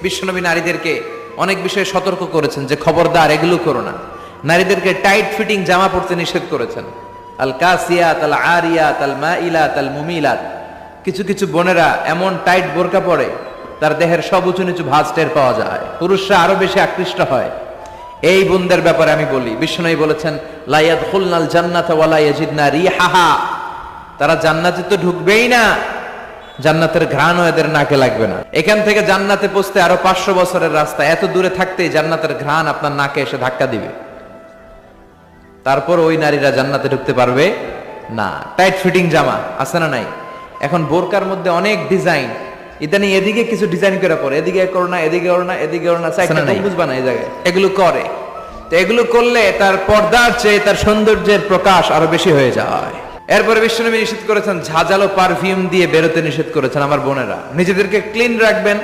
বিশ্বনবী নারীদেরকে অনেক বিষয়ে সতর্ক করেছেন যে খবরদার এগুলো করো না। নারীদেরকে টাইট ফিটিং জামা পরতে নিষেধ করেছেন। আল কাসিয়াত আল আরিয়াত আল মাইলাত আল মুমিলাত। কিছু কিছু বোনেরা এমন টাইট বোরকা পরে তার দেহের সব উঁচু নিচু ভাঁজ টের পাওয়া যায়, পুরুষরা আরো বেশি আকৃষ্ট হয়। এই বোনদের ব্যাপারে আমি বলি, বিশ্বনবী বলেছেন লা ইয়াদখুলনাল জান্নাতা ওয়া লা ইয়াজিদনা রিহাহা। তারা জান্নাতে তো ঢুকবেই না, জান্নাতের ঘ্রাণও এদের নাকে লাগবে না। এখান থেকে জান্নাতে পৌঁছতে আরো 500 বছরের রাস্তা, এত দূরে থাকতেই জান্নাতের ঘ্রাণ আপনার নাকে এসে ধাক্কা দিবে। তারপর ওই নারীরা জান্নাতে ঢুকতে পারবে না। টাইট ফিটিং জামা আছে না নাই? এখন বোরকার মধ্যে অনেক ডিজাইন, ইদানিং এদিকে কিছু ডিজাইন করে পরে, এদিকে করো না, এদিকে করো না, এদিকে করো না, বুঝবা না এই জায়গায় এগুলো করে। তো এগুলো করলে তার পর্দার চেয়ে তার সৌন্দর্যের প্রকাশ আরো বেশি হয়ে যায়। এরপরে বিশ্বনবী নিষেধ করেছেন ঝাঁঝালো পারফিউম দিয়ে বেরোতে নিষেধ করেছেন। আমার বোনেরা নিজেদেরকে ক্লিন রাখবেন,